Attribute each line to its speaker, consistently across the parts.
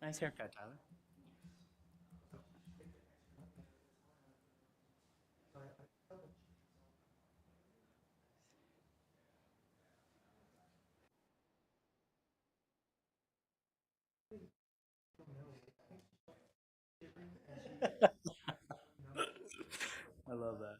Speaker 1: Nice haircut, Tyler. I love that.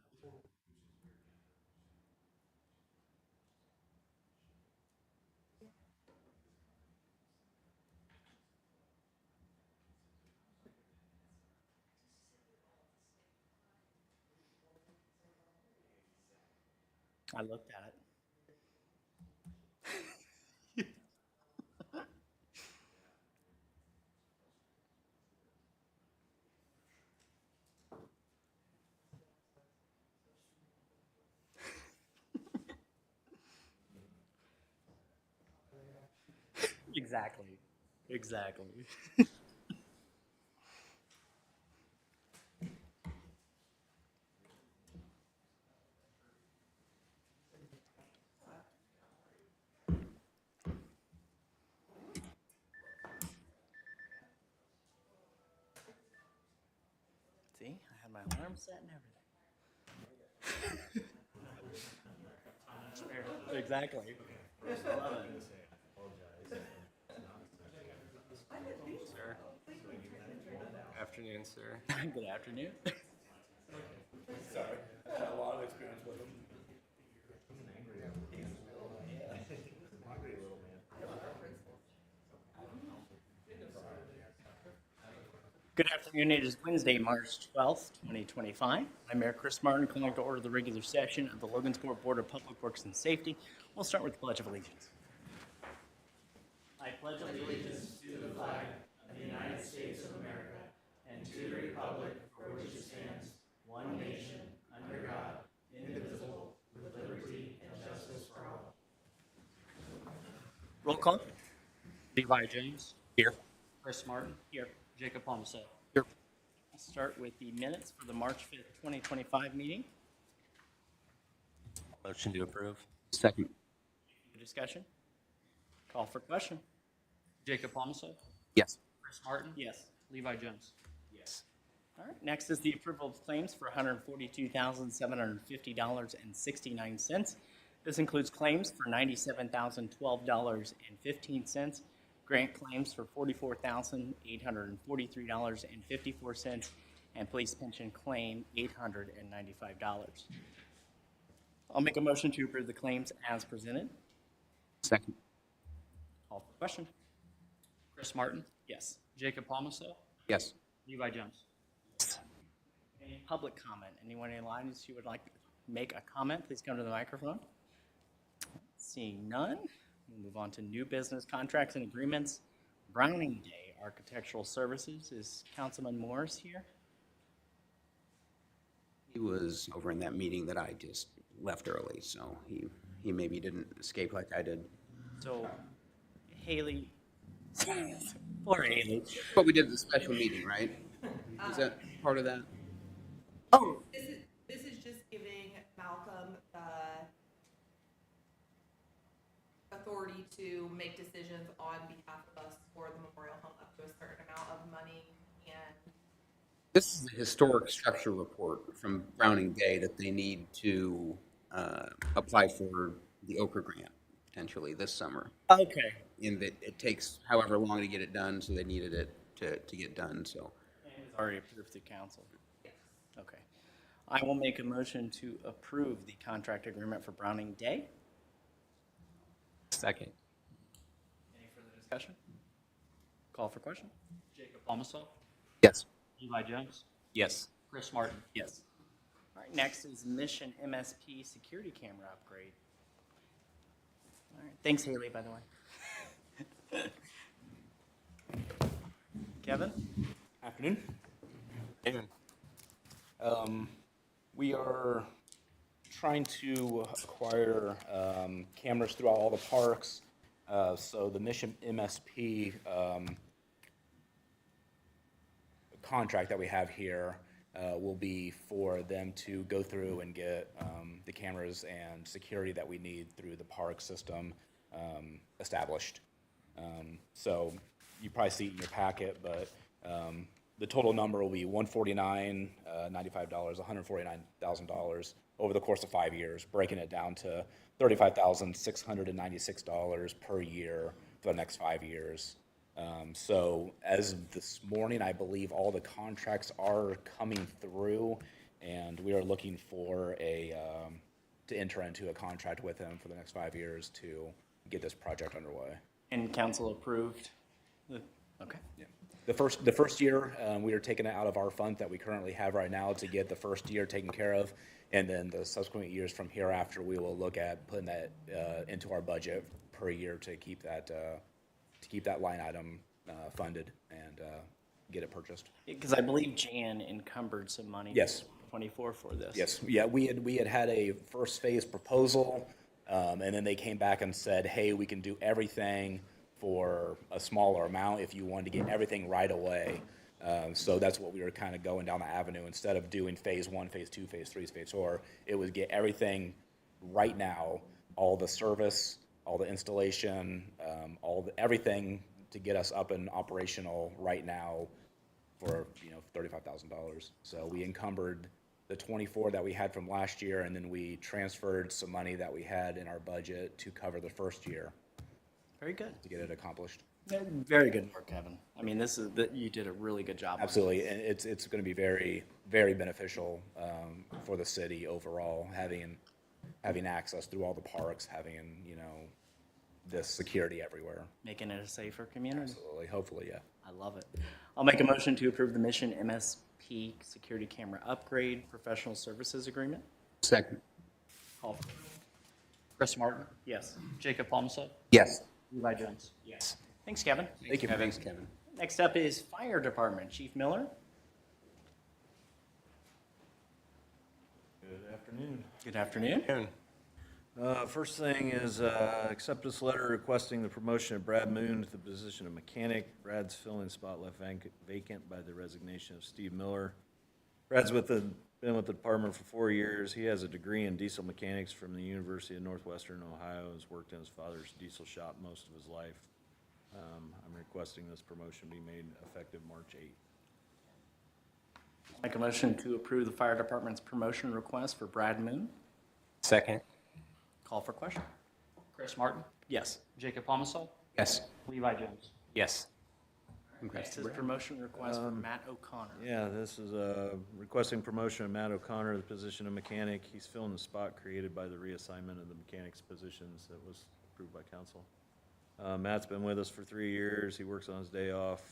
Speaker 1: I looked at it. Exactly. Exactly. See, I had my alarm set and everything. Exactly. Love it.
Speaker 2: Sir. Afternoon, sir.
Speaker 1: Good afternoon.
Speaker 3: Sorry, I've had a lot of experience with them.
Speaker 1: Good afternoon. It is Wednesday, March 12th, 2025. I'm Mayor Chris Martin, calling to order the regular session of the Logansport Board of Public Works and Safety. We'll start with the Pledge of Allegiance. I pledge allegiance to the flag of the United States of America and to the republic for which it stands, one nation, under God, indivisible, with liberty and justice for all. Roll call.
Speaker 2: Levi James.
Speaker 1: Here.
Speaker 2: Chris Martin.
Speaker 1: Here.
Speaker 2: Jacob Palmacet.
Speaker 1: Here. I'll start with the minutes for the March 5th, 2025 meeting.
Speaker 2: Motion to approve.
Speaker 4: Second.
Speaker 1: Any discussion? Call for question.
Speaker 2: Jacob Palmacet.
Speaker 4: Yes.
Speaker 2: Chris Martin.
Speaker 1: Yes.
Speaker 2: Levi Jones.
Speaker 1: Yes. All right. Next is the approval of claims for $142,750.69. This includes claims for $97,012.15, grant claims for $44,843.54, and police pension claim $895. I'll make a motion to approve the claims as presented.
Speaker 4: Second.
Speaker 1: Call for question.
Speaker 2: Chris Martin.
Speaker 1: Yes.
Speaker 2: Jacob Palmacet.
Speaker 4: Yes.
Speaker 2: Levi Jones.
Speaker 1: Any public comment? Anyone in line who would like to make a comment, please come to the microphone. Seeing none, we'll move on to new business contracts and agreements. Browning Day Architectural Services. Is Councilman Morris here?
Speaker 4: He was over in that meeting that I just left early, so he maybe didn't escape like I did.
Speaker 1: So, Haley, poor Haley.
Speaker 4: But we did the special meeting, right? Is that part of that?
Speaker 1: Oh,
Speaker 5: This is just giving Malcolm the authority to make decisions on behalf of us for the memorial home up to a certain amount of money. And
Speaker 4: This is a historic structure report from Browning Day that they need to apply for the Okra grant potentially this summer.
Speaker 1: okay.
Speaker 4: And that it takes however long to get it done, so they needed it to get done, so.
Speaker 1: It was already approved through council. Okay. I will make a motion to approve the contract agreement for Browning Day.
Speaker 2: Second.
Speaker 1: Any further discussion? Call for question.
Speaker 2: Jacob Palmacet.
Speaker 4: Yes.
Speaker 2: Levi Jones.
Speaker 4: Yes.
Speaker 2: Chris Martin.
Speaker 1: Yes. All right, next is Mission MSP security camera upgrade. All right, thanks Haley, by the way. Kevin?
Speaker 3: Afternoon. We are trying to acquire cameras throughout all the parks. So the Mission MSP contract that we have here will be for them to go through and get the cameras and security that we need through the park system established. So you probably see it in your packet, but the total number will be $149,95, $149,000 over the course of 5 years, breaking it down to $35,696 per year for the next 5 years. So as of this morning, I believe all the contracts are coming through, and we are looking for to enter into a contract with him for the next 5 years to get this project underway.
Speaker 1: And council approved? Okay.
Speaker 3: Yeah. The first year, we are taking it out of our fund that we currently have right now to get the first year taken care of, and then the subsequent years from hereafter, we will look at putting that into our budget per year to keep that line item funded and get it purchased.
Speaker 1: Because I believe Jan encumbered some money.
Speaker 3: Yes.
Speaker 1: 24 for this.
Speaker 3: Yes, yeah, we had a first phase proposal, and then they came back and said, hey, we can do everything for a smaller amount if you wanted to get everything right away. So that's what we were kind of going down the avenue. Instead of doing phase 1, phase 2, phase 3, phase 4, it was get everything right now, all the service, all the installation, everything to get us up and operational right now for $35,000. So we encumbered the 24 that we had from last year, and then we transferred some money that we had in our budget to cover the first year
Speaker 1: Very good.
Speaker 3: to get it accomplished.
Speaker 1: Yeah, very good work, Kevin. I mean, you did a really good job.
Speaker 3: Absolutely, and it's going to be very, very beneficial for the city overall, having access through all the parks, having this security everywhere.
Speaker 1: Making it a safer community.
Speaker 3: Absolutely, hopefully, yeah.
Speaker 1: I love it. I'll make a motion to approve the Mission MSP security camera upgrade professional services agreement.
Speaker 4: Second.
Speaker 1: Call for.
Speaker 2: Chris Martin,
Speaker 1: Yes.
Speaker 2: Jacob Palmso,
Speaker 4: Yes.
Speaker 2: Levi Jones.
Speaker 1: Yes. Thanks, Kevin.
Speaker 3: Thank you.
Speaker 4: Thanks, Kevin.
Speaker 1: Next up is Fire Department. Chief Miller.
Speaker 6: Good afternoon.
Speaker 1: Good afternoon.
Speaker 6: First thing is accept this letter requesting the promotion of Brad Moon to the position of mechanic. Brad's filling spot left vacant by the resignation of Steve Miller. Brad's been with the department for 4 years. He has a degree in diesel mechanics from the University of Northwestern Ohio. Has worked in his father's diesel shop most of his life. I'm requesting this promotion be made effective March 8th.
Speaker 1: Make a motion to approve the Fire Department's promotion request for Brad Moon.
Speaker 7: Second.
Speaker 1: Call for question.
Speaker 2: Chris Martin,
Speaker 1: Yes.
Speaker 2: Jacob Palmso,
Speaker 4: Yes.
Speaker 2: Levi Jones.
Speaker 7: Yes.
Speaker 1: Next is promotion request for Matt O'Connor.
Speaker 6: Yeah, this is requesting promotion of Matt O'Connor to the position of mechanic. He's filling the spot created by the reassignment of the mechanics positions that was approved by council. Matt's been with us for 3 years. He works on his day off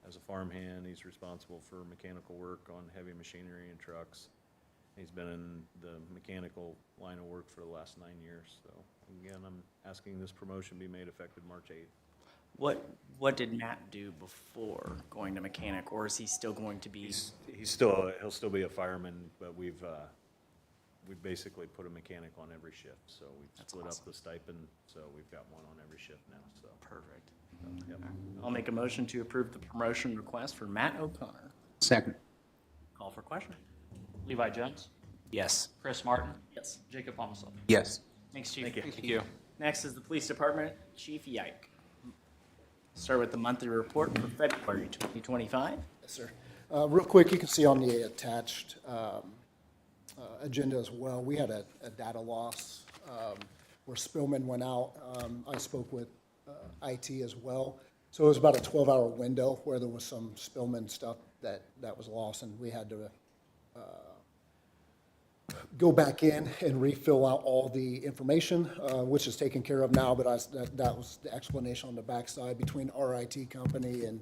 Speaker 6: as a farmhand. He's responsible for mechanical work on heavy machinery and trucks. He's been in the mechanical line of work for the last 9 years. So again, I'm asking this promotion be made effective March 8th.
Speaker 1: What did Matt do before going to mechanic, or is he still going to be?
Speaker 6: He'll still be a fireman, but we've basically put a mechanic on every shift. So we've split up the stipend, so we've got one on every shift now. So
Speaker 1: Perfect.
Speaker 6: yep.
Speaker 1: I'll make a motion to approve the promotion request for Matt O'Connor.
Speaker 4: Second.
Speaker 1: Call for question.
Speaker 2: Levi Jones,
Speaker 7: Yes.
Speaker 2: Chris Martin,
Speaker 1: Yes.
Speaker 2: Jacob Palmso.
Speaker 4: Yes.
Speaker 1: Thanks, Chief.
Speaker 6: Thank you.
Speaker 7: Thank you.
Speaker 1: Next is the Police Department, Chief Yike. Start with the monthly report for February 2025.
Speaker 8: Yes, sir. Real quick, you can see on the attached agenda as well, we had a data loss where Spillman went out. I spoke with IT as well. So it was about a 12-hour window where there was some Spillman stuff that was lost, and we had to go back in and refill out all the information, which is taken care of now, but that was the explanation on the backside between our IT company and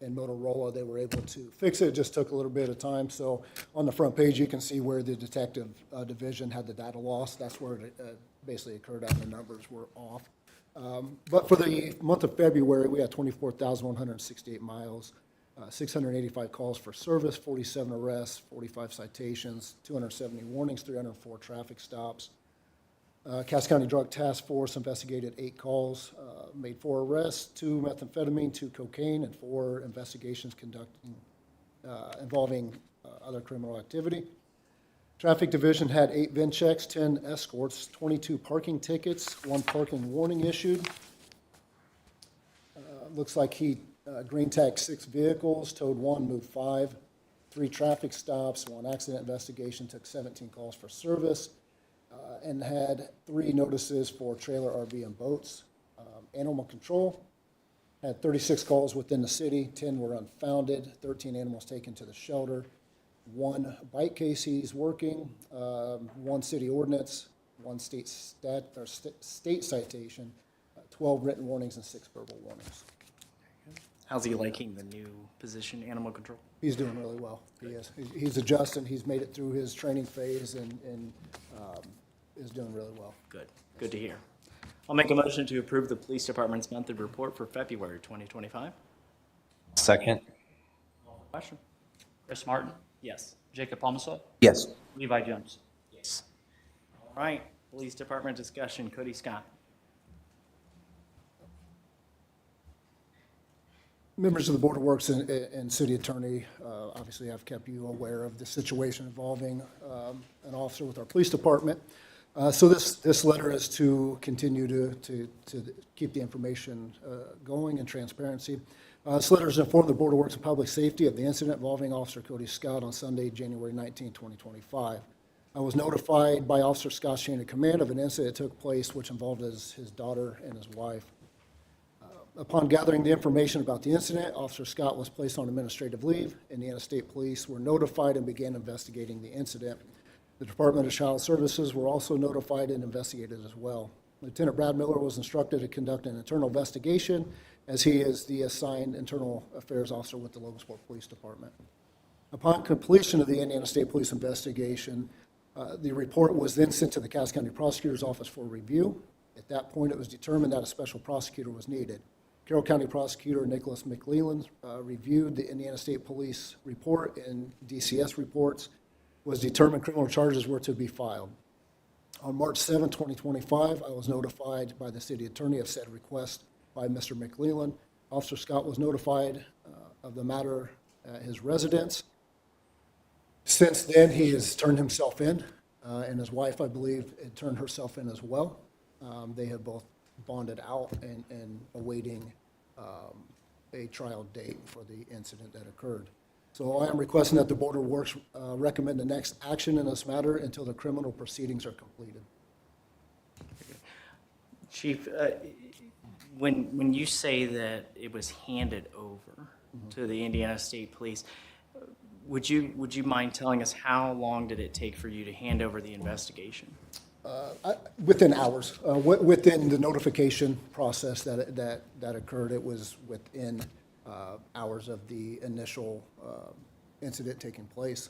Speaker 8: Motorola. They were able to fix it. It just took a little bit of time. So on the front page, you can see where the detective division had the data loss. That's where it basically occurred, and the numbers were off. But for the month of February, we had 24,168 miles, 685 calls for service, 47 arrests, 45 citations, 270 warnings, 304 traffic stops. Cass County Drug Task Force investigated 8 calls, made 4 arrests, 2 methamphetamine, 2 cocaine, and 4 investigations involving other criminal activity. Traffic Division had 8 VIN checks, 10 escorts, 22 parking tickets, 1 parking warning issued. Looks like he green tagged 6 vehicles, towed 1, moved 5, 3 traffic stops, 1 accident investigation, took 17 calls for service, and had 3 notices for trailer, RV, and boats. Animal control had 36 calls within the city, 10 were unfounded, 13 animals taken to the shelter, 1 bike case he's working, 1 city ordinance, 1 state citation, 12 written warnings, and 6 verbal warnings.
Speaker 1: How's he liking the new position, animal control?
Speaker 8: He's doing really well. He is. He's adjusting. He's made it through his training phase and is doing really well.
Speaker 1: Good. Good to hear. I'll make a motion to approve the police department's monthly report for February 2025.
Speaker 7: Second.
Speaker 2: Question. Chris Martin,
Speaker 1: Yes.
Speaker 2: Jacob Palmso,
Speaker 4: Yes.
Speaker 2: Levi Jones.
Speaker 1: Yes. All right. Police department discussion. Cody Scott.
Speaker 8: Members of the Board of Works and City Attorney, obviously have kept you aware of the situation involving an officer with our police department. So this letter is to continue to keep the information going and transparency. This letter is to inform the Board of Works and Public Safety of the incident involving Officer Cody Scott on Sunday, January 19, 2025. I was notified by Officer Scott's chain of command of an incident that took place which involved his daughter and his wife. Upon gathering the information about the incident, Officer Scott was placed on administrative leave. Indiana State Police were notified and began investigating the incident. The Department of Child Services were also notified and investigated as well. Lieutenant Brad Miller was instructed to conduct an internal investigation as he is the assigned internal affairs officer with the Logansport Police Department. Upon completion of the Indiana State Police investigation, the report was then sent to the Cass County Prosecutor's Office for review. At that point, it was determined that a special prosecutor was needed. Carroll County Prosecutor Nicholas McLeland reviewed the Indiana State Police report and DCS reports, was determined criminal charges were to be filed. On March 7, 2025, I was notified by the city attorney of said request by Mr. McLeland. Officer Scott was notified of the matter at his residence. Since then, he has turned himself in, and his wife, I believe, had turned herself in as well. They have both bonded out and awaiting a trial date for the incident that occurred. So I am requesting that the Board of Works recommend the next action in this matter until the criminal proceedings are completed.
Speaker 1: Chief, when you say that it was handed over to the Indiana State Police, would you mind telling us how long did it take for you to hand over the investigation?
Speaker 8: Within hours, within the notification process that occurred, it was within hours of the initial incident taking place.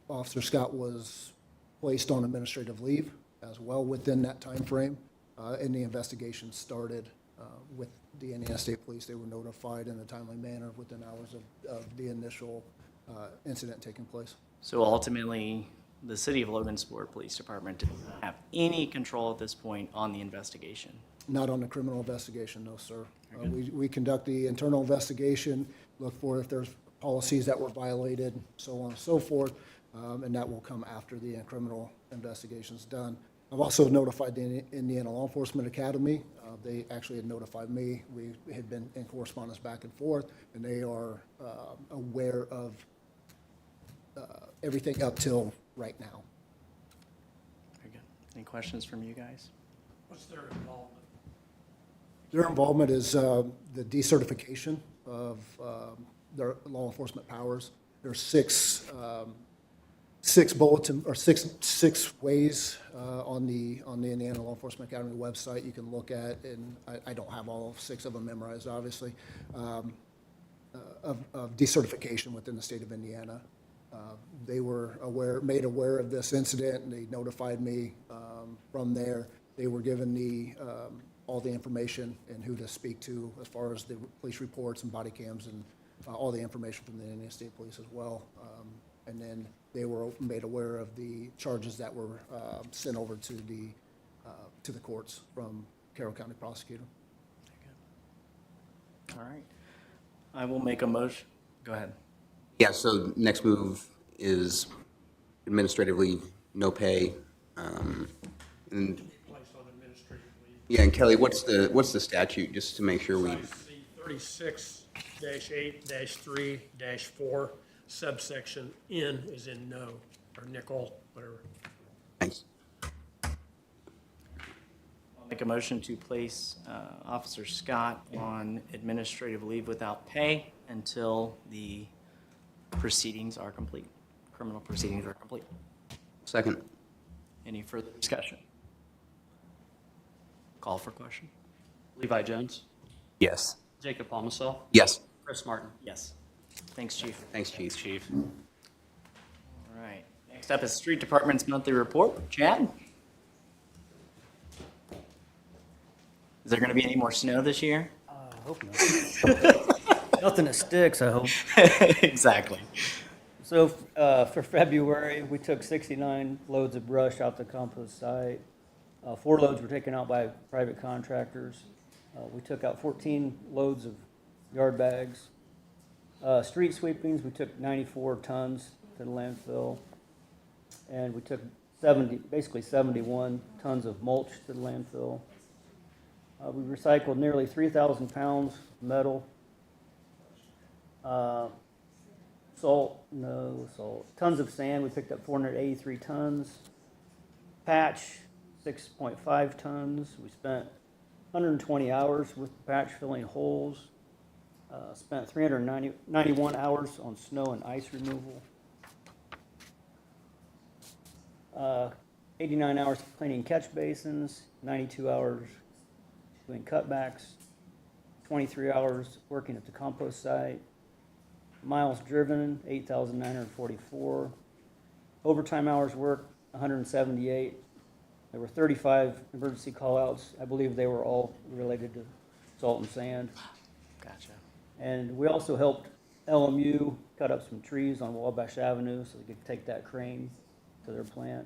Speaker 8: Officer Scott was placed on administrative leave as well within that time frame, and the investigation started with the Indiana State Police. They were notified in a timely manner within hours of the initial incident taking place.
Speaker 1: So ultimately, the City of Logansport Police Department didn't have any control at this point on the investigation.
Speaker 8: Not on the criminal investigation, no, sir. We conduct the internal investigation, look for if there's policies that were violated, so on and so forth, and that will come after the criminal investigation's done. I've also notified the Indiana Law Enforcement Academy. They actually had notified me. We had been in correspondence back and forth, and they are aware of everything up till right now.
Speaker 1: Very good. Any questions from you guys?
Speaker 9: What's their involvement?
Speaker 8: Their involvement is the decertification of their law enforcement powers. There's six bulletin, or six ways on the Indiana Law Enforcement Academy website you can look at, and I don't have all 6 of them memorized, obviously, of decertification within the state of Indiana. They were made aware of this incident, and they notified me from there. They were given all the information and who to speak to as far as the police reports and body cams and all the information from the Indiana State Police as well. And then they were made aware of the charges that were sent over to the courts from Carroll County Prosecutor.
Speaker 1: All right. I will make a motion. Go ahead.
Speaker 4: Yeah, so next move is administrative leave, no pay. And
Speaker 9: Placed on administrative leave.
Speaker 4: yeah, and Kelly, what's the statute, just to make sure we,
Speaker 9: Cites
Speaker 7: 36-8-3-4, subsection N is in no, or nickel, whatever.
Speaker 4: Thanks.
Speaker 1: I'll make a motion to place Officer Scott on administrative leave without pay until the proceedings are complete, criminal proceedings are complete.
Speaker 4: Second.
Speaker 1: Any further discussion? Call for question?
Speaker 2: Levi Jones,
Speaker 4: Yes.
Speaker 2: Jacob Palmacell,
Speaker 4: Yes.
Speaker 2: Chris Martin.
Speaker 1: Yes. Thanks, Chief.
Speaker 4: Thanks, Chief.
Speaker 1: All right. Next up is Street Department's monthly report. Chad? Is there going to be any more snow this year?
Speaker 9: I hope not. Nothing that sticks, I hope.
Speaker 1: Exactly.
Speaker 9: So for February, we took 69 loads of brush out the compost site. 4 loads were taken out by private contractors. We took out 14 loads of yard bags. Street sweepings, we took 94 tons to the landfill. And we took basically 71 tons of mulch to the landfill. We recycled nearly 3,000 pounds of metal. Tons of sand, we picked up 483 tons. Patch, 6.5 tons. We spent 120 hours with the patch filling holes. Spent 391 hours on snow and ice removal. 89 hours cleaning catch basins, 92 hours doing cutbacks, 23 hours working at the compost site. Miles driven, 8,944. Overtime hours worked, 178. There were 35 emergency callouts. I believe they were all related to salt and sand.
Speaker 1: Gotcha.
Speaker 9: And we also helped LMU cut up some trees on Wabash Avenue so they could take that crane to their plant.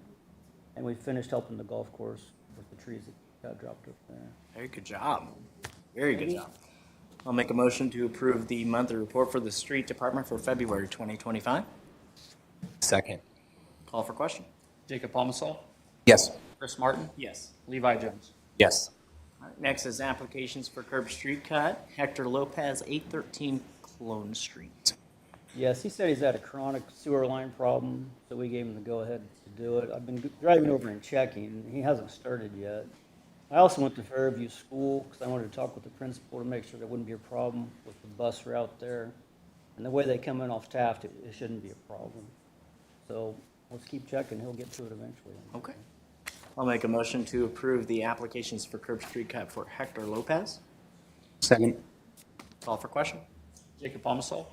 Speaker 9: And we finished helping the golf course with the trees that got dropped up there.
Speaker 1: Very good job. Very good job. I'll make a motion to approve the monthly report for the Street Department for February 2025.
Speaker 4: Second.
Speaker 1: Call for question?
Speaker 2: Jacob Palmacell,
Speaker 4: Yes.
Speaker 2: Chris Martin,
Speaker 1: Yes.
Speaker 2: Levi Jones.
Speaker 4: Yes.
Speaker 1: All right, next is applications for curb street cut. Hector Lopez, 813 Clone Street.
Speaker 9: Yes, he said he's had a chronic sewer line problem, so we gave him the go-ahead to do it. I've been driving over and checking, and he hasn't started yet. I also went to Fairview School because I wanted to talk with the principal to make sure there wouldn't be a problem with the bus route there. And the way they come in off Taft, it shouldn't be a problem. So let's keep checking. He'll get to it eventually.
Speaker 1: Okay. I'll make a motion to approve the applications for curb street cut for Hector Lopez.
Speaker 4: Second.
Speaker 1: Call for question?
Speaker 2: Jacob Palmacell,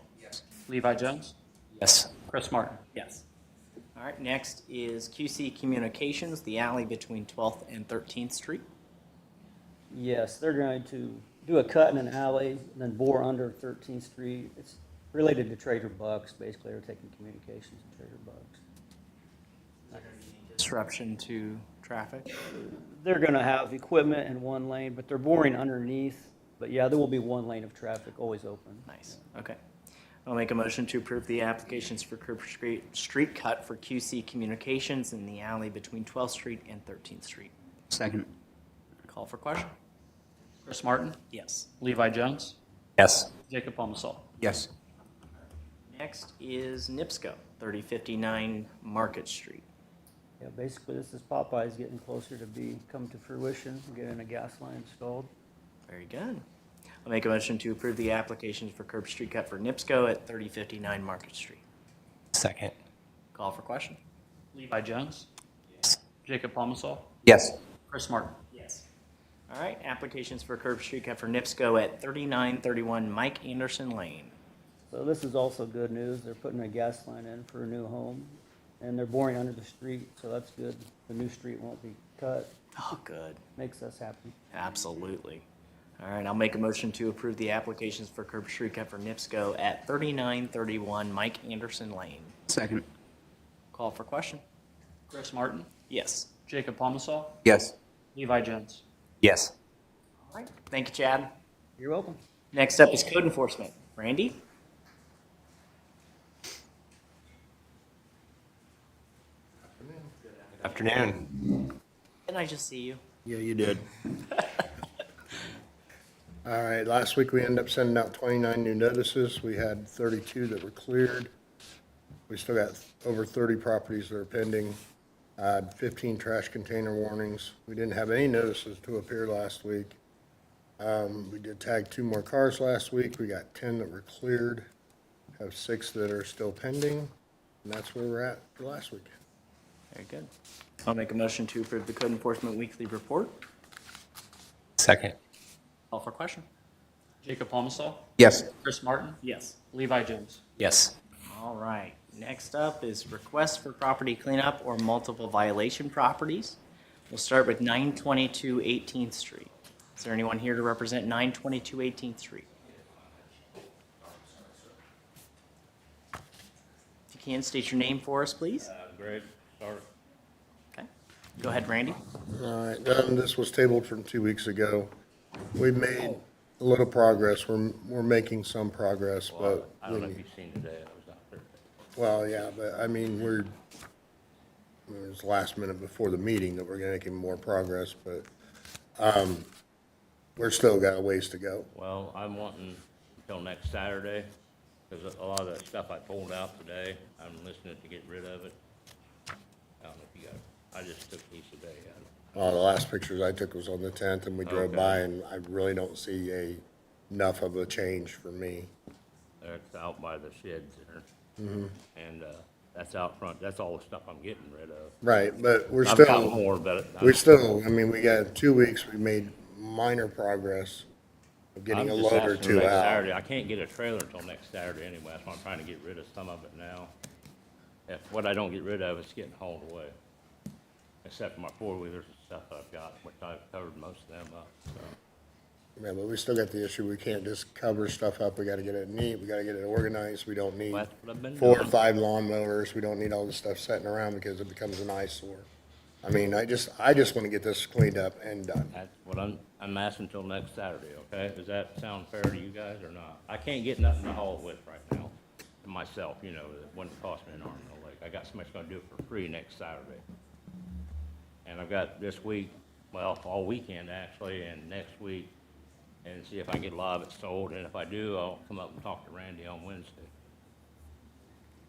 Speaker 2: Levi Jones,
Speaker 4: Yes.
Speaker 2: Chris Martin.
Speaker 1: Yes. All right, next is QC Communications, the alley between 12th and 13th Street.
Speaker 9: Yes, they're going to do a cut in an alley, and then bore under 13th Street. It's related to Trader Bucks. Basically, they're taking communications to Trader Bucks.
Speaker 1: Disruption to traffic.
Speaker 9: They're going to have equipment in one lane, but they're boring underneath. But yeah, there will be one lane of traffic always open.
Speaker 1: Nice, okay. I'll make a motion to approve the applications for curb street cut for QC Communications in the alley between 12th Street and 13th Street.
Speaker 4: Second.
Speaker 1: Call for question?
Speaker 2: Chris Martin,
Speaker 1: Yes.
Speaker 2: Levi Jones,
Speaker 4: Yes.
Speaker 2: Jacob Palmacell.
Speaker 4: Yes.
Speaker 1: Next is NIPSCO, 3059 Market Street.
Speaker 9: Yeah, basically, this is Popeyes getting closer to come to fruition, getting a gas line installed.
Speaker 1: Very good. I'll make a motion to approve the applications for curb street cut for NIPSCO at 3059 Market Street.
Speaker 4: Second.
Speaker 1: Call for question?
Speaker 2: Levi Jones,
Speaker 4: Yes.
Speaker 2: Jacob Palmacell,
Speaker 4: Yes.
Speaker 2: Chris Martin.
Speaker 1: Yes. All right, applications for curb street cut for NIPSCO at 3931 Mike Anderson Lane.
Speaker 9: So this is also good news. They're putting a gas line in for a new home, and they're boring under the street, so that's good. The new street won't be cut.
Speaker 1: Oh, good.
Speaker 9: Makes us happy.
Speaker 1: Absolutely. All right, I'll make a motion to approve the applications for curb street cut for NIPSCO at 3931 Mike Anderson Lane.
Speaker 4: Second.
Speaker 1: Call for question?
Speaker 2: Chris Martin,
Speaker 1: Yes.
Speaker 2: Jacob Palmacell,
Speaker 4: Yes.
Speaker 2: Levi Jones.
Speaker 4: Yes.
Speaker 1: All right, thank you, Chad.
Speaker 9: You're welcome.
Speaker 1: Next up is code enforcement. Randy?
Speaker 10: Afternoon.
Speaker 1: Didn't I just see you?
Speaker 10: Yeah, you did. All right, last week we ended up sending out 29 new notices. We had 32 that were cleared. We still got over 30 properties that are pending. I had 15 trash container warnings. We didn't have any notices to appear last week. We did tag 2 more cars last week. We got 10 that were cleared, have 6 that are still pending, and that's where we're at for last week.
Speaker 1: Very good. I'll make a motion to approve the code enforcement weekly report.
Speaker 4: Second.
Speaker 1: Call for question.
Speaker 2: Jacob Palmacell,
Speaker 4: Yes.
Speaker 2: Chris Martin,
Speaker 1: Yes.
Speaker 2: Levi Jones.
Speaker 4: Yes.
Speaker 1: All right. Next up is request for property cleanup or multiple violation properties. We'll start with 922 18th Street. Is there anyone here to represent 922 18th Street? If you can, state your name for us, please.
Speaker 6: Greg, start.
Speaker 1: Okay. Go ahead, Randy.
Speaker 10: All right, this was tabled from 2 weeks ago. We've made a little progress. We're making some progress, but.
Speaker 6: I don't know if you've seen today, I was out there.
Speaker 10: Well, yeah, but I mean, it was last minute before the meeting that we're gonna make more progress, but, we're still got a ways to go.
Speaker 6: Well, I'm wanting until next Saturday, because a lot of that stuff I pulled out today, I'm listening to get rid of it. I don't know if you got, I just took these today.
Speaker 10: The last pictures I took was on the 10th, and we drove
Speaker 6: Okay.
Speaker 10: by, and I really don't see enough of a change for me.
Speaker 6: It's out by the sheds there. And, that's out front, that's all the stuff I'm getting rid of.
Speaker 10: Right, but we're
Speaker 6: I've got
Speaker 10: still,
Speaker 6: more, but.
Speaker 10: I mean, we got 2 weeks, we made minor progress of getting a
Speaker 6: I'm just
Speaker 10: load or
Speaker 6: asking
Speaker 10: 2
Speaker 6: next
Speaker 10: out.
Speaker 6: Saturday. I can't get a trailer until next Saturday anyway, that's why I'm trying to get rid of some of it now. If what I don't get rid of, it's getting hauled away. Except for my four-wheelers and stuff I've got, which I've covered most of them up, so.
Speaker 10: Yeah, but we still got the issue, we can't just cover stuff up, we gotta get it neat, we gotta get it organized, we don't need
Speaker 6: Well, that's what I've been
Speaker 10: 4 or
Speaker 6: doing.
Speaker 10: 5 lawnmowers, we don't need all this stuff sitting around because it becomes an eyesore. I mean, I just wanna get this cleaned up and done.
Speaker 6: That's what I'm asking until next Saturday, okay? Does that sound fair to you guys or not? I can't get nothing to haul with right now, to myself, you know, that wouldn't cost me an arm and a leg. I got somebody that's gonna do it for free next Saturday. And I've got this week, well, all weekend actually, and next week, and see if I can get a lot of it sold, and if I do, I'll come up and talk to Randy on Wednesday.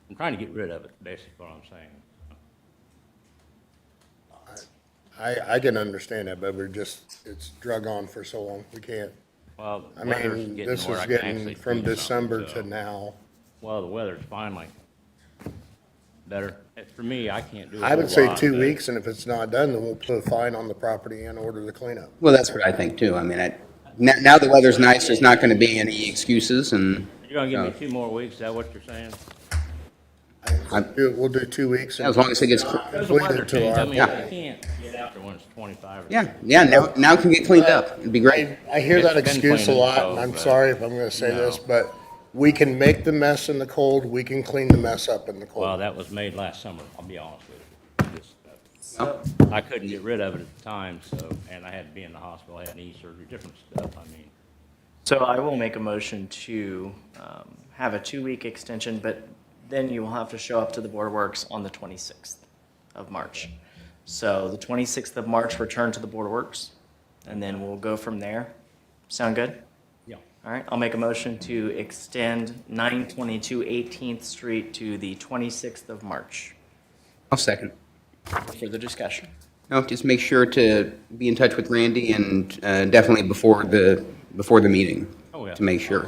Speaker 6: I'm trying to get rid of it, basically what I'm saying.
Speaker 10: I can understand that, but it's drug on for so long, we can't.
Speaker 6: Well,
Speaker 10: I
Speaker 6: the weather's
Speaker 10: mean,
Speaker 6: getting
Speaker 10: this
Speaker 6: where
Speaker 10: is
Speaker 6: I can actually
Speaker 10: getting from
Speaker 6: do
Speaker 10: December
Speaker 6: something,
Speaker 10: to
Speaker 6: so-
Speaker 10: now.
Speaker 6: Well, the weather's finally better. For me, I can't do a
Speaker 10: I
Speaker 6: whole
Speaker 10: would say
Speaker 6: lot,
Speaker 10: 2
Speaker 6: but-
Speaker 10: weeks, and if it's not done, then we'll put a fine on the property and order the cleanup.
Speaker 4: Well, that's what I think too. I mean, now the weather's nice, there's not gonna be any excuses and.
Speaker 6: You're gonna give me 2 more weeks, is that what you're saying?
Speaker 10: We'll do 2 weeks. and
Speaker 4: As long as it gets,
Speaker 6: There's a weather
Speaker 10: completed to
Speaker 6: change, I
Speaker 10: our.
Speaker 6: mean, you
Speaker 4: Yeah.
Speaker 6: can't get out there when it's 25 or.
Speaker 4: now it can get cleaned up. It'd be great.
Speaker 10: I hear that
Speaker 6: It's been
Speaker 10: excuse a
Speaker 6: cleaned
Speaker 10: lot,
Speaker 6: up,
Speaker 10: and I'm
Speaker 6: but-
Speaker 10: sorry if I'm gonna say this,
Speaker 6: No.
Speaker 10: but we can make the mess in the cold, we can clean the mess up in the
Speaker 6: Well,
Speaker 10: cold.
Speaker 6: that was made last summer, I'll be honest with you. I couldn't get rid of it at the time, so, and I had to be in the hospital, I had knee surgery, different stuff, I mean.
Speaker 1: So I will make a motion to have a 2-week extension, but then you will have to show up to the Board of Works on the 26th of March. So the 26th of March, return to the Board of Works, and then we'll go from there. Sound good?
Speaker 6: Yeah.
Speaker 1: All right, I'll make a motion to extend 922 18th Street to the 26th of March.
Speaker 4: I'll second.
Speaker 1: Further discussion?
Speaker 4: No, just make sure to be in touch with Randy and definitely before the meeting.
Speaker 6: Oh, yeah.
Speaker 4: To make sure.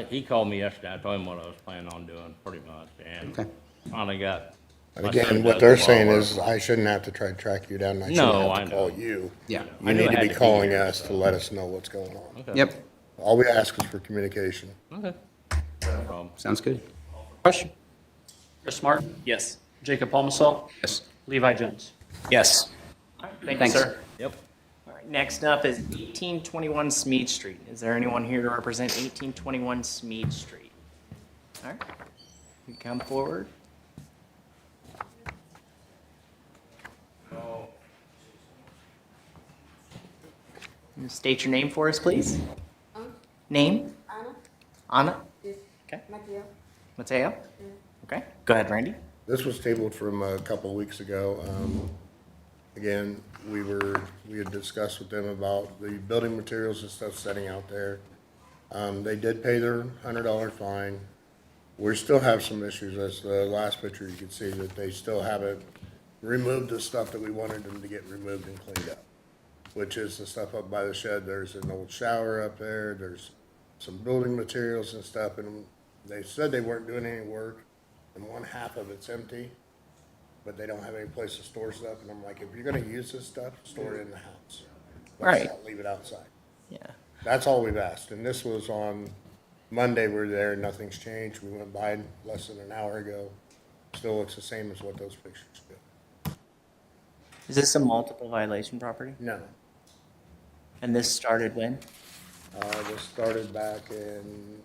Speaker 6: He called me yesterday, I told him what I was planning on doing, pretty much, and
Speaker 4: Okay.
Speaker 6: finally got.
Speaker 10: And
Speaker 6: my son
Speaker 10: again, what
Speaker 6: does
Speaker 10: they're
Speaker 6: the
Speaker 10: saying
Speaker 6: lawn
Speaker 10: is,
Speaker 6: work.
Speaker 10: I shouldn't have to try to track you down, I
Speaker 6: No,
Speaker 10: shouldn't
Speaker 6: I
Speaker 10: have to call
Speaker 6: know.
Speaker 10: you.
Speaker 4: Yeah.
Speaker 6: I
Speaker 10: You
Speaker 6: knew
Speaker 10: need
Speaker 6: I
Speaker 10: to
Speaker 6: had
Speaker 10: be
Speaker 6: to
Speaker 10: calling
Speaker 6: here,
Speaker 10: us to
Speaker 6: so-
Speaker 10: let us know what's going on.
Speaker 6: Okay.
Speaker 4: Yep,
Speaker 10: All we ask is for communication.
Speaker 6: Okay. No problem.
Speaker 4: sounds good.
Speaker 2: Question? Chris Martin,
Speaker 1: Yes.
Speaker 2: Jacob Palmacell,
Speaker 4: Yes.
Speaker 2: Levi Jones.
Speaker 4: Yes.
Speaker 1: All right, thank you,
Speaker 4: Thanks.
Speaker 1: sir.
Speaker 6: Yep.
Speaker 1: All right, next up is 1821 Smead Street. Is there anyone here to represent 1821 Smead Street? All right, you come forward. State your name for us, please. Name? Anna? Okay. Mateo? Okay, go ahead, Randy.
Speaker 10: This was tabled from a couple of weeks ago. Again, we had discussed with them about the building materials and stuff setting out there. They did pay their $100 fine. We still have some issues, as the last picture you can see, that they still haven't removed the stuff that we wanted them to get removed and cleaned up, which is the stuff up by the shed. There's an old shower up there, there's some building materials and stuff, and they said they weren't doing any work, and one half of it's empty, but they don't have any place to store stuff, and I'm like, if you're gonna use this stuff, store it in the house. Let's
Speaker 1: Right.
Speaker 10: not leave it outside.
Speaker 1: Yeah.
Speaker 10: That's all we've asked, and this was on Monday, we were there, nothing's changed, we went by less than an hour ago. Still looks the same as what those pictures do.
Speaker 1: Is this a multiple violation property?
Speaker 10: No,
Speaker 1: And this started when?
Speaker 10: this started back in,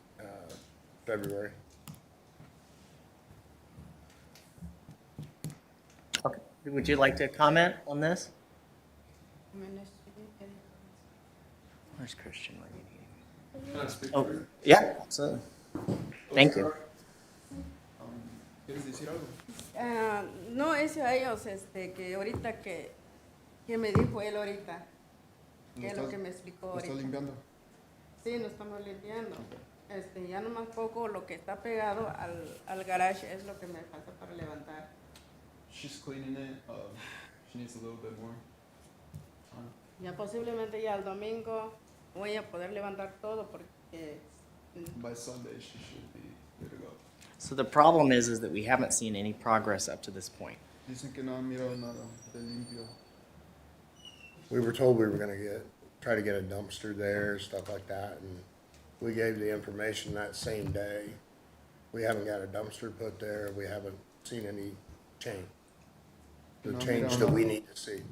Speaker 10: February.
Speaker 1: Okay. Would you like to comment on this? Where's Christian? What do you need? Oh, yeah, absolutely. Thank you.
Speaker 11: No, es a ellos, que ahorita que me dijo él ahorita, que es lo que me explicó ahorita.
Speaker 12: ¿Estás limpiando?
Speaker 11: Sí, nos estamos limpiando. Ya nomás poco lo que está pegado al garage es lo que me falta para levantar.
Speaker 12: She's cleaning it. She needs a little bit more time.
Speaker 11: Ya posiblemente ya el domingo voy a poder levantar todo porque
Speaker 12: By Sunday, she should be good to go.
Speaker 1: So the problem is that we haven't seen any progress up to this point.
Speaker 12: Dicen que no han mirado nada de limpio.
Speaker 10: We were told we were gonna try to get a dumpster there, stuff like that, and we gave the information that same day. We haven't got a dumpster put there, we haven't seen any change. The
Speaker 12: No,
Speaker 10: change
Speaker 12: no.
Speaker 10: that we need to see.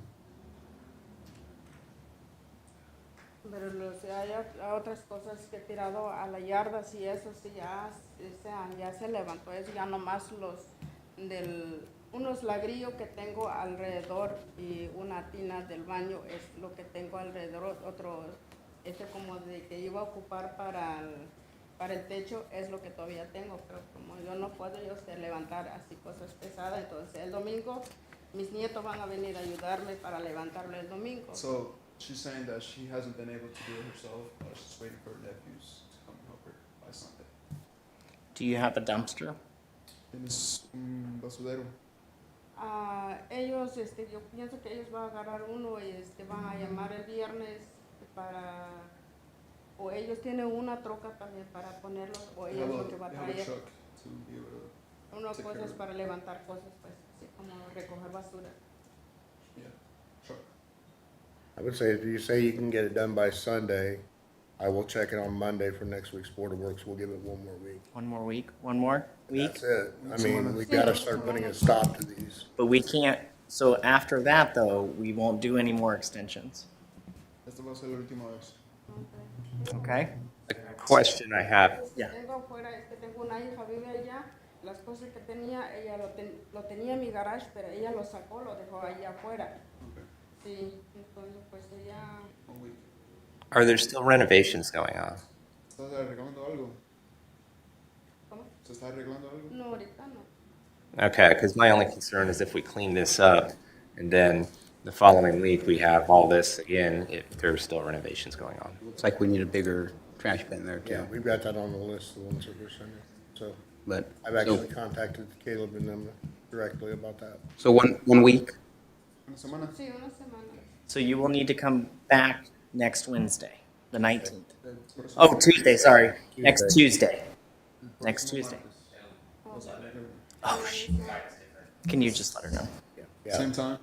Speaker 11: pero hay otras cosas que he tirado a la yarda, si eso sí ya se levantó, eso ya nomás unos ladrillos que tengo alrededor y una tina del baño es lo que tengo alrededor, otro, como de que iba a ocupar para el techo es lo que todavía tengo, pero como yo no puedo levantar así cosas pesadas, entonces el domingo mis nietos van a venir a ayudarme para levantarlo el domingo.
Speaker 12: So she's saying that she hasn't been able to do it herself, but she's waiting for her nephews to come and help her by Sunday.
Speaker 1: Do you have a dumpster?
Speaker 12: Tienes un basurero.
Speaker 11: Ellos, yo pienso que ellos van a agarrar uno y van a llamar el viernes o ellos tienen una troca también para ponerlo, o ellos lo que va a
Speaker 12: They have a
Speaker 11: traer
Speaker 12: truck to be able to,
Speaker 11: unas
Speaker 12: take care
Speaker 11: cosas
Speaker 12: of it.
Speaker 11: para levantar cosas, pues, así como recoger basura.
Speaker 12: Yeah, truck.
Speaker 10: I would say if you say you can get it done by Sunday, I will check it on Monday for next week's Board of Works. We'll give it one more week.
Speaker 1: One more week? One more week?
Speaker 10: That's it. I mean, we gotta start putting a stop to these.
Speaker 1: But we can't, so after that though, we won't do any more extensions.
Speaker 12: Esta va a ser la última vez.
Speaker 1: Okay?
Speaker 13: The question I have,
Speaker 1: Yeah.
Speaker 11: Tengo afuera, tengo una hija, vive allá, las cosas que tenía, ella lo tenía en mi garage, pero ella lo sacó, lo dejó allá afuera.
Speaker 12: Okay.
Speaker 11: Sí, entonces pues ella,
Speaker 12: 1 week.
Speaker 13: are there still renovations going on?
Speaker 12: ¿Estás arreglando algo?
Speaker 11: ¿cómo?
Speaker 12: ¿Se está arreglando algo?
Speaker 11: No, ahorita no.
Speaker 13: Okay, because my only concern is if we clean this up and then the following week we have all this again, if there's still renovations going on.
Speaker 4: Looks like we need a bigger trash bin there
Speaker 10: Yeah,
Speaker 4: too.
Speaker 10: we've got that on the list, the ones that we're sending. So
Speaker 4: But,
Speaker 10: I've actually contacted Caleb and them directly about that.
Speaker 4: so one week?
Speaker 12: ¿Una semana?
Speaker 11: Sí, una semana.
Speaker 1: So you will need to come back next Wednesday, the 19th.
Speaker 12: El próximo-
Speaker 1: Oh, Tuesday, sorry. Next Tuesday. Next Tuesday. Oh, shit. Can you just let her know?
Speaker 10: Yeah.
Speaker 12: Same time?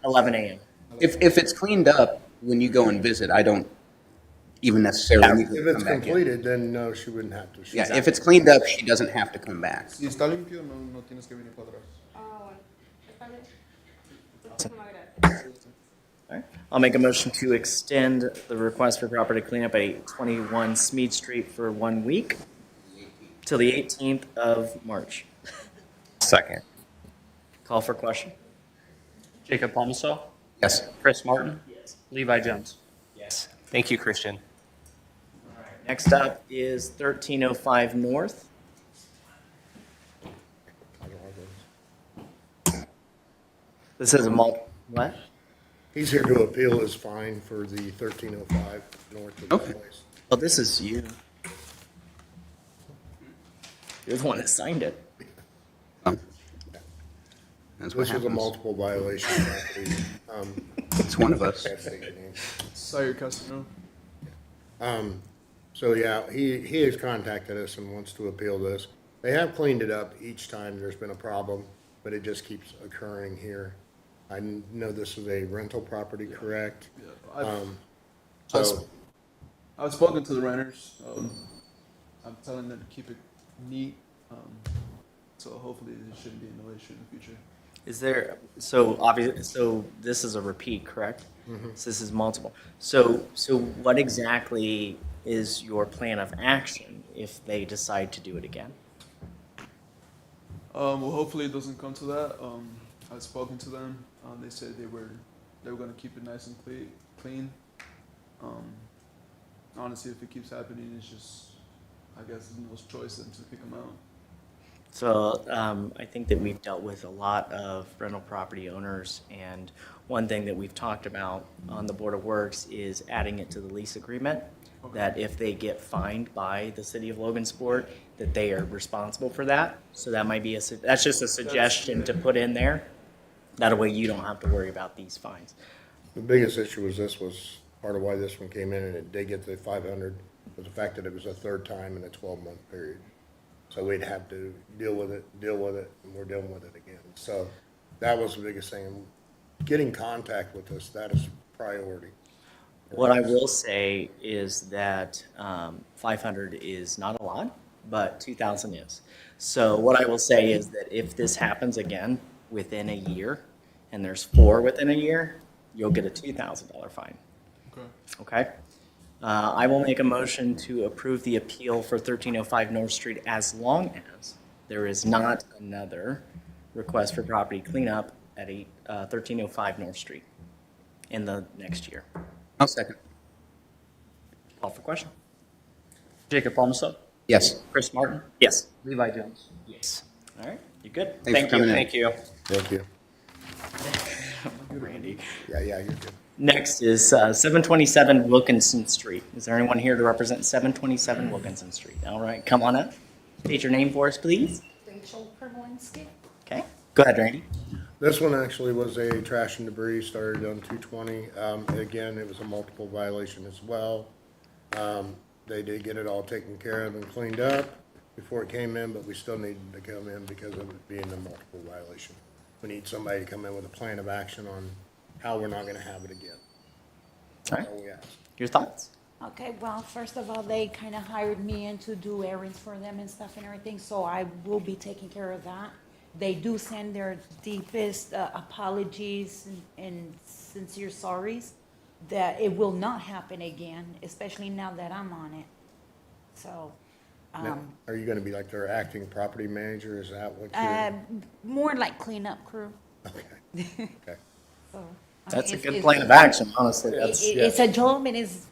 Speaker 1: 11 a.m.
Speaker 4: If it's cleaned up, when you go and visit, I don't even necessarily need
Speaker 10: If
Speaker 4: to
Speaker 10: it's
Speaker 4: come back in.
Speaker 10: completed, then no, she wouldn't have to.
Speaker 4: Yeah, if it's cleaned up, she doesn't have to come back.
Speaker 12: Si está limpio, no tienes que venir para atrás.
Speaker 11: Bueno, está bien. Muchísimas gracias.
Speaker 1: All right. I'll make a motion to extend the request for property cleanup at 821 Smead Street for 1 week till the 18th of March.
Speaker 13: Second.
Speaker 1: Call for question?
Speaker 2: Jacob Palmsall,
Speaker 4: Yes.
Speaker 2: Chris Martin, Levi Jones.
Speaker 1: Yes.
Speaker 13: Thank you, Christian.
Speaker 1: Next up is 1305 North. This is a what?
Speaker 10: He's here to appeal his fine for the 1305 north of
Speaker 4: Okay.
Speaker 10: the place.
Speaker 1: Well, this is you. You're the one that signed it.
Speaker 4: Oh. That's what
Speaker 10: This is a
Speaker 4: happens.
Speaker 10: multiple violation property.
Speaker 4: It's one of us.
Speaker 10: Can't state your name.
Speaker 12: Sire Castro.
Speaker 10: So yeah, he has contacted us and wants to appeal this. They have cleaned it up each time there's been a problem, but it just keeps occurring here. I know this is a rental property, correct?
Speaker 12: Yeah,
Speaker 10: So,
Speaker 12: I've spoken to the renters. I'm telling them to keep it neat. So hopefully there shouldn't be no issue in the future.
Speaker 1: Is there, so obviously, so this is a repeat, correct? So this is multiple. So what exactly is your plan of action if they decide to do it again?
Speaker 12: Well, hopefully it doesn't come to that. I've spoken to them. They said they were going to keep it nice and clean. Honestly, if it keeps happening, it's just, I guess, no choice than to kick them out.
Speaker 1: So I think that we've dealt with a lot of rental property owners, and one thing that we've talked about on the Board of Works is adding it to the lease agreement, that if they get fined by the city of Logansport, that they are responsible for that. So that might be that's just a suggestion to put in there. That way you don't have to worry about these fines.
Speaker 10: the biggest issue was part of why this one came in, and it did get the 500, was the fact that it was a third time in a 12-month period. So we'd have to deal with it, and we're dealing with it again. So that was the biggest thing. Getting contact with us, that is priority.
Speaker 1: What I will say is that 500 is not a lot, but 2,000 is. So what I will say is that if this happens again within a year, and there's 4 within a year, you'll get a $2,000 fine.
Speaker 12: Okay.
Speaker 1: Okay? I will make a motion to approve the appeal for 1305 North Street as long as there is not another request for property cleanup at 1305 North Street in the next year.
Speaker 4: I'll second.
Speaker 1: Call for question?
Speaker 2: Jacob Palmso,
Speaker 4: Yes.
Speaker 1: Chris Martin? Yes.
Speaker 2: Levi Jones.
Speaker 1: Yes. All right, you good?
Speaker 4: Thanks for coming in.
Speaker 1: Thank you.
Speaker 10: Thank you.
Speaker 1: Randy.
Speaker 10: Yeah, you're good.
Speaker 1: Next is 727 Wilkinson Street. Is there anyone here to represent 727 Wilkinson Street? All right, come on up. State your name for us, please.
Speaker 14: Rachel Perlinski.
Speaker 1: Okay, go ahead, Randy.
Speaker 10: This one actually was a trash and debris, started on 220. Again, it was a multiple violation as well. They did get it all taken care of and cleaned up before it came in, but we still needed to come in because of it being a multiple violation. We need somebody to come in with a plan of action on how we're not gonna have it again.
Speaker 1: All right,
Speaker 10: That's all we ask.
Speaker 1: your thoughts?
Speaker 14: Okay, well, first of all, they kind of hired me in to do errands for them and stuff and everything, so I will be taking care of that. They do send their deepest apologies and sincere sorries that it will not happen again, especially now that I'm on it. So,
Speaker 10: Now, are you gonna be like their acting property manager? Is that what you're?
Speaker 14: more like cleanup crew,
Speaker 10: Okay, okay.
Speaker 14: so. I
Speaker 1: That's a
Speaker 14: mean,
Speaker 1: good
Speaker 14: it's-
Speaker 1: plan of action, honestly. That's,
Speaker 14: It's a job and it's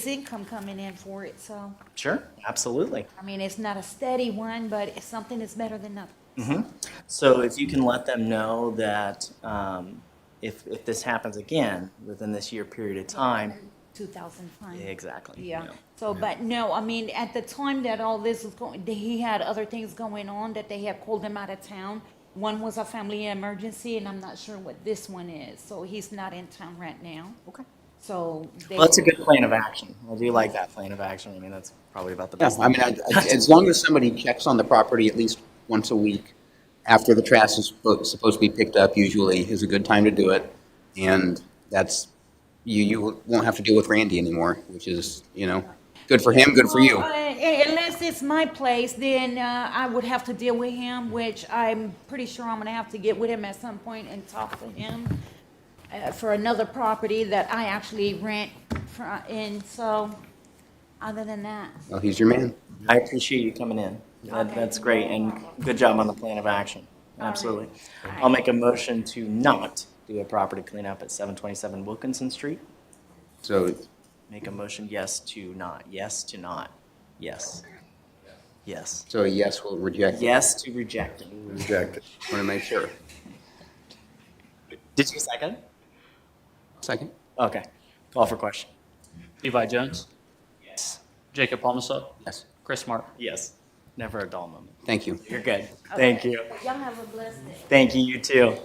Speaker 14: income coming in for it, so,
Speaker 1: sure, absolutely.
Speaker 14: I mean, it's not a steady one, but it's something that's better than nothing.
Speaker 1: So if you can let them know that if this happens again within this year period of time,
Speaker 14: 2,000 fine.
Speaker 1: exactly.
Speaker 14: Yeah,
Speaker 1: you know.
Speaker 14: so, but no, I mean, at the time that all this was going, he had other things going on that they had called him out of town. One was a family emergency, and I'm not sure what this one is, so he's not in town right now.
Speaker 1: Okay.
Speaker 14: So.
Speaker 1: Well, that's a good plan of action. I do like that plan of action. I mean, that's probably about the
Speaker 4: Yeah,
Speaker 1: best.
Speaker 4: I mean, as long as somebody checks on the property at least once a week after the trash is supposed to be picked up, usually is a good time to do it. And that's, you won't have to deal with Randy anymore, which is, good for him, good for you.
Speaker 14: Well, unless it's my place, then I would have to deal with him, which I'm pretty sure I'm gonna have to get with him at some point and talk to him for another property that I actually rent and so, other than that.
Speaker 4: Well, he's your man.
Speaker 1: I appreciate you coming in. That's great, and good job on the plan of action. Absolutely. I'll make a motion to not do a property cleanup at 727 Wilkinson Street.
Speaker 4: So,
Speaker 1: Make a motion, yes to not, yes to not, yes. Yes.
Speaker 4: so a yes will reject it.
Speaker 1: Yes to reject it.
Speaker 10: Reject it.
Speaker 4: Want to make sure.
Speaker 1: Did you second?
Speaker 4: Second?
Speaker 1: Okay. Call for question.
Speaker 2: Levi Jones,
Speaker 1: Yes.
Speaker 2: Jacob Palmso,
Speaker 4: Yes.
Speaker 2: Chris Martin.
Speaker 1: Yes. Never a dull moment.
Speaker 4: Thank you.
Speaker 1: You're good. Thank you.
Speaker 14: Y'all have a blessed day.
Speaker 1: Thank you, you too.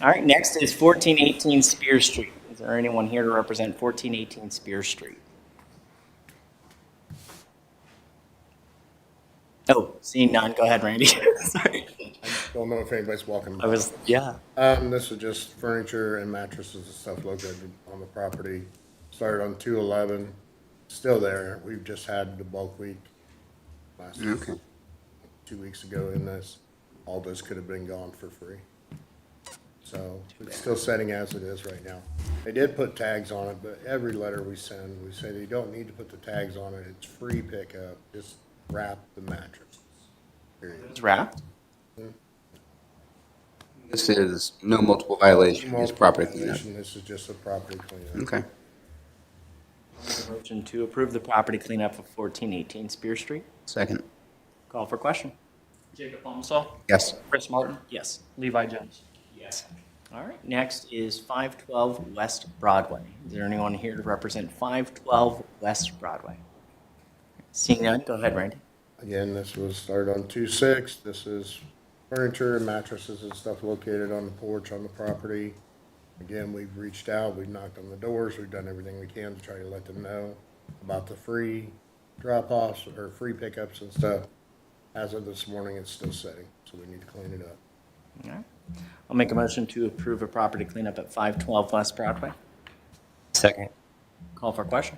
Speaker 1: All right, next is 1418 Spear Street. Is there anyone here to represent 1418 Spear Street? Oh, seeing none, go ahead, Randy. Sorry.
Speaker 10: Don't know if anybody's walking by.
Speaker 1: Yeah.
Speaker 10: This is just furniture and mattresses and stuff located on the property. Started on 2/11, still there. We've just had the bulk week last
Speaker 4: Okay.
Speaker 10: 2 weeks ago in this. All those could have been gone for free. So it's still setting as it is right now. They did put tags on it, but every letter we send, we say you don't need to put the tags on it. It's free pickup. Just wrap the mattress. Period.
Speaker 1: It's wrapped.
Speaker 4: This is no multiple violation, it's property cleanup.
Speaker 10: Violation, this is just a property cleanup.
Speaker 4: Okay.
Speaker 1: Motion to approve the property cleanup of 1418 Spear Street.
Speaker 4: Second?
Speaker 1: Call for question.
Speaker 2: Jacob Palmso,
Speaker 4: Yes.
Speaker 2: Chris Martin,
Speaker 1: Yes.
Speaker 2: Levi Jones.
Speaker 1: Yes. All right, next is 512 West Broadway. Is there anyone here to represent 512 West Broadway? Seeing none, go ahead, Randy.
Speaker 10: Again, this was started on 2/6. This is furniture and mattresses and stuff located on the porch on the property. Again, we've reached out, we've knocked on the doors, we've done everything we can to try to let them know about the free drop-offs or free pickups and stuff. As of this morning, it's still setting, so we need to clean it up.
Speaker 1: All right. I'll make a motion to approve a property cleanup at 512 West Broadway.
Speaker 13: Second.
Speaker 1: Call for question.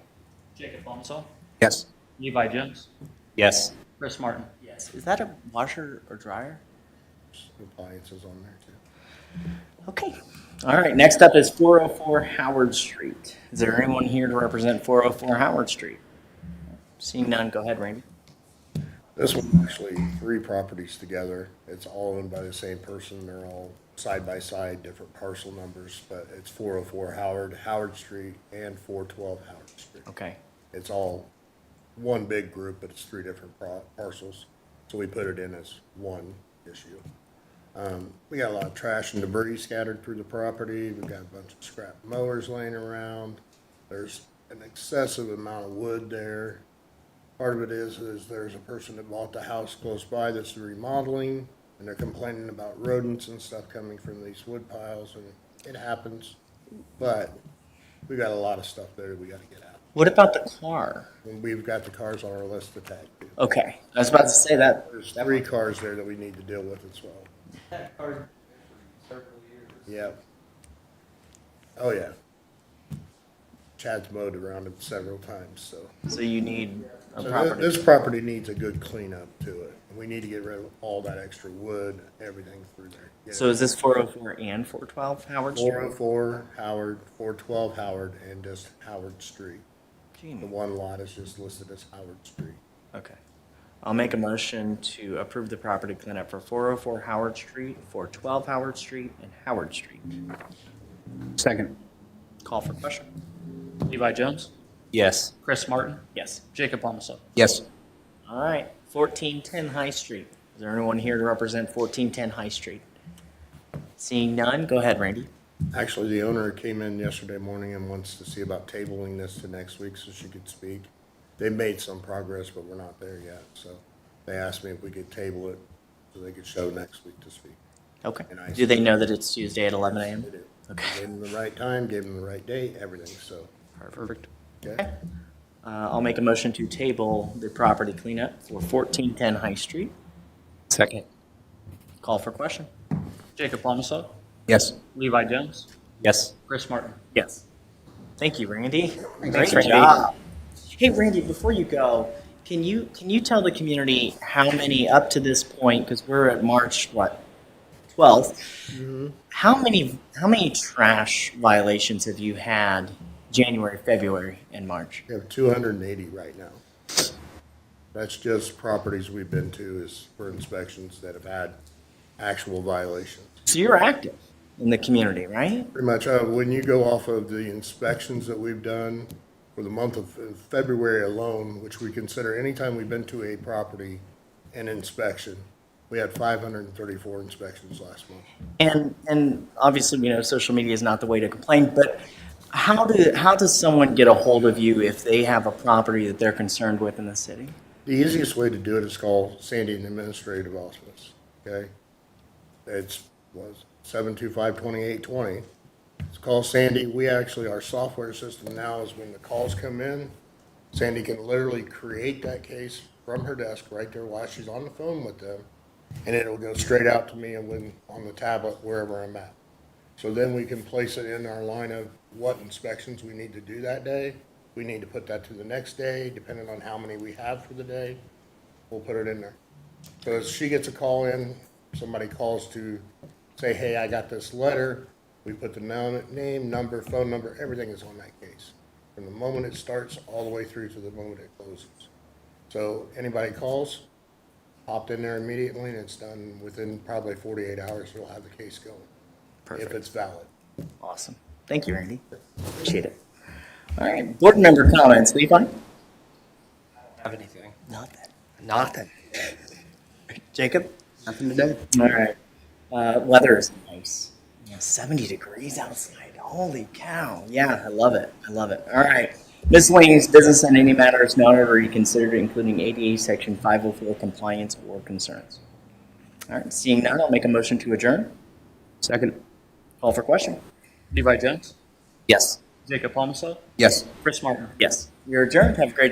Speaker 2: Jacob Palmso,
Speaker 4: Yes.
Speaker 2: Levi Jones,
Speaker 13: Yes.
Speaker 2: Chris Martin.
Speaker 1: Yes. Is that a washer or dryer?
Speaker 10: Appliances on there too.
Speaker 1: Okay. All right, next up is 404 Howard Street. Is there anyone here to represent 404 Howard Street? Seeing none, go ahead, Randy.
Speaker 10: This one's actually 3 properties together. It's all owned by the same person. They're all side by side, different parcel numbers, but it's 404 Howard Street and 412 Howard Street.
Speaker 1: Okay.
Speaker 10: It's all one big group, but it's 3 different parcels. So we put it in as one issue. We got a lot of trash and debris scattered through the property. We've got a bunch of scrap mowers laying around. There's an excessive amount of wood there. Part of it is there's a person that bought the house close by that's remodeling, and they're complaining about rodents and stuff coming from these wood piles, and it happens. But we got a lot of stuff there that we gotta get out.
Speaker 1: What about the car?
Speaker 10: And we've got the cars on our list to tag too.
Speaker 1: Okay, I was about to say that.
Speaker 10: There's 3 cars there that we need to deal with as well.
Speaker 9: That car's been for several years.
Speaker 10: Yep. Oh, yeah. Chad's mowed around it several times, so.
Speaker 1: So you need a
Speaker 10: So
Speaker 1: property.
Speaker 10: this property needs a good cleanup to it. We need to get rid of all that extra wood, everything through there. Get
Speaker 1: So
Speaker 10: it.
Speaker 1: is this 404 and 412 Howard Street?
Speaker 10: 404 Howard, 412 Howard, and just Howard Street.
Speaker 1: Gee.
Speaker 10: The one lot is just listed as Howard Street.
Speaker 1: Okay. I'll make a motion to approve the property cleanup for 404 Howard Street, 412 Howard Street, and Howard Street.
Speaker 4: Second?
Speaker 1: Call for question.
Speaker 2: Levi Jones,
Speaker 13: Yes.
Speaker 2: Chris Martin,
Speaker 1: Yes.
Speaker 2: Jacob Palmso.
Speaker 4: Yes.
Speaker 1: All right, 1410 High Street. Is there anyone here to represent 1410 High Street? Seeing none, go ahead, Randy.
Speaker 10: Actually, the owner came in yesterday morning and wants to see about tabling this to next week so she could speak. They made some progress, but we're not there yet, so they asked me if we could table it so they could show next week to speak.
Speaker 1: Okay.
Speaker 10: And I
Speaker 1: Do they know that it's Tuesday at 11 a.m.?
Speaker 10: They did.
Speaker 1: Okay.
Speaker 10: Gave them the right time, gave them the right date, everything, so,
Speaker 1: Perfect.
Speaker 10: okay?
Speaker 1: I'll make a motion to table the property cleanup for 1410 High Street.
Speaker 13: Second.
Speaker 1: Call for question.
Speaker 2: Jacob Palmso,
Speaker 4: Yes.
Speaker 2: Levi Jones,
Speaker 13: Yes.
Speaker 2: Chris Martin.
Speaker 1: Yes. Thank you, Randy.
Speaker 4: Thanks,
Speaker 1: Great
Speaker 4: Randy.
Speaker 1: job. Hey, Randy, before you go, can you tell the community how many up to this point, because we're at March, 12th, how many trash violations have you had January, February, and March?
Speaker 10: We have 280 right now. That's just properties we've been to is for inspections that have had actual violations.
Speaker 1: So you're active in the community, right?
Speaker 10: Pretty much, when you go off of the inspections that we've done for the month of February alone, which we consider anytime we've been to a property an inspection, we had 534 inspections last month.
Speaker 1: And obviously, we know social media is not the way to complain, but How does someone get a hold of you if they have a property that they're concerned with in the city?
Speaker 10: The easiest way to do it is call Sandy and Administrative Office, okay? It's, was 725-2820. It's call Sandy. We actually, our software system now is when the calls come in, Sandy can literally create that case from her desk right there while she's on the phone with them, and it'll go straight out to me and when, on the tablet, wherever I'm at. So then we can place it in our line of what inspections we need to do that day. We need to put that to the next day, depending on how many we have for the day. We'll put it in there. So as she gets a call in, somebody calls to say, hey, I got this letter, we put the name, number, phone number, everything is on that case. From the moment it starts all the way through to the moment it closes. So anybody calls, popped in there immediately, and it's done within probably 48 hours, we'll have the case going.
Speaker 1: Perfect.
Speaker 10: If it's valid.
Speaker 1: Awesome. Thank you, Randy. Appreciate it. All right, board member comments. Levi?
Speaker 13: Have anything?
Speaker 1: Nothing.
Speaker 13: Nothing.
Speaker 1: Jacob?
Speaker 4: Nothing today?
Speaker 1: All right. Weather is nice. 70 degrees outside. Holy cow. Yeah, I love it. I love it. All right. Miscellaneous business and any matters not already considered, including ADA Section 504 compliance or concerns. All right, seeing none, I'll make a motion to adjourn.
Speaker 4: Second?
Speaker 1: Call for question.
Speaker 2: Levi Jones?
Speaker 4: Yes.
Speaker 2: Jacob Palmso?
Speaker 4: Yes.
Speaker 2: Chris Martin?
Speaker 1: Yes. You're adjourned. Have a great day.